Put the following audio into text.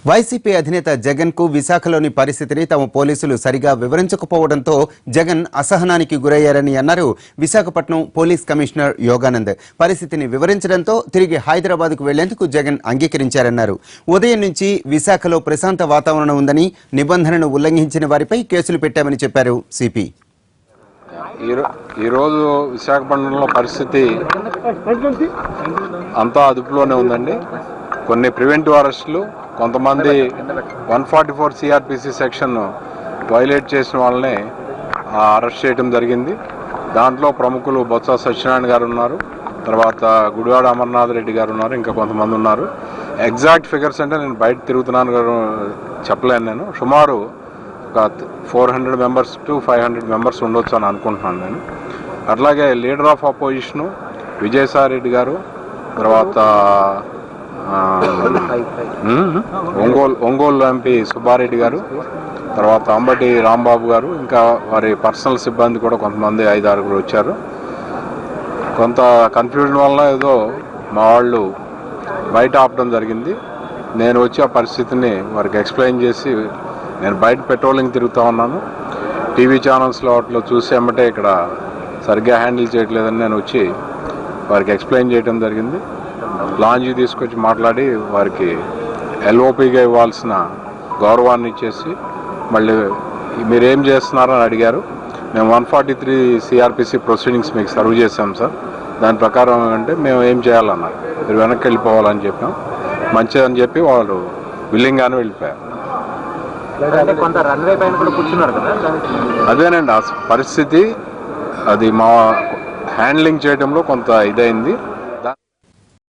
YCP అధినేత జగన్ కు విశాఖలోని పరిస్థితిని తమ పోలీసులు సరిగా వివరించకపోవడంతో జగన్ అసహనానికి గురయ్యారని అన్నారు విశాఖపట్నం పోలీస్ కమిషనర్ యోగానంద్. పరిస్థితిని వివరించడంతో తిరిగి హైదరాబాద్కు వెళ్లేందుకు జగన్ అంగీకరించారన్నారు. ఉదయం నుంచి విశాఖలో ప్రశాంత వాతావరణం ఉందని, నిబంధనను ఉల్లంఘించిన వారిపై కేసులు పెట్టామని చెప్పారు సిపి. ఈరోజు విశాఖపట్నంలో పరిస్థితి అంతా అదుపులోనే ఉందండి. కొన్ని ప్రివెంటివ్ అరెస్టులు, కొంతమంది 144 సిఆర్పిసి సెక్షన్ వైలేట్ చేసిన వాళ్ళని అరెస్ట్ చేయడం జరిగింది. దాంట్లో ప్రముఖులు బొత్స సత్యనారాయణ గారు ఉన్నారు, తర్వాత గుడివాడ అమర్నాథ్ రెడ్డి గారు ఉన్నారు, ఇంకా కొంతమంది ఉన్నారు. ఎగ్జాక్ట్ ఫిగర్స్ అంటే నేను బయట తిరుగుతున్నాను చెప్పలేను. నేను సుమారు ఒక 400 మెంబర్స్ టు 500 మెంబర్స్ ఉండొచ్చు అని అనుకుంటున్నాను నేను. అట్లాగే leader of opposition Vijayasai Reddy గారు, తర్వాత ఒంగోలు ఎంపీ సుబ్బారెడ్డి గారు, తర్వాత అంబటి రాంబాబు గారు, ఇంకా వారి పర్సనల్ సిబ్బంది కూడా కొంతమంది 5-6 వచ్చారు. కొంత కన్ఫ్యూజన్ వల్ల ఏదో మా వాళ్ళు బయట ఆపడం జరిగింది. నేను వచ్చి ఆ పరిస్థితిని వారికి ఎక్స్ప్లెయిన్ చేసి, నేను బయట పెట్రోలింగ్ తిరుగుతూ ఉన్నాను, టీవీ ఛానల్స్లో వాటిలో చూసి ఏమంటే ఇక్కడ సరిగ్గా హ్యాండిల్ చేయట్లేదని నేను వచ్చి వారికి ఎక్స్ప్లెయిన్ చేయడం జరిగింది. లాంజ్ తీసుకొచ్చి మాట్లాడి వారికి ఎల్ఓపిగా ఇవ్వాల్సిన గౌరవాన్ని ఇచ్చేసి, మళ్ళీ మీరేం చేస్తున్నారని అడిగారు. మేము 143 సిఆర్పిసి ప్రొసీడింగ్స్ మీకు సర్వ్ చేసాం సార్, దాని ప్రకారం అంటే మేము ఏం చేయాలన్నారు, మీరు వెనక్కి వెళ్ళిపోవాలని చెప్పాం. మంచిదని చెప్పి వాళ్ళు విల్లింగ్గానే వెళ్ళిపోయారు. అదేనండి ఆ పరిస్థితి. అది మా హ్యాండ్లింగ్ చేయడంలో కొంత ఇదైంది.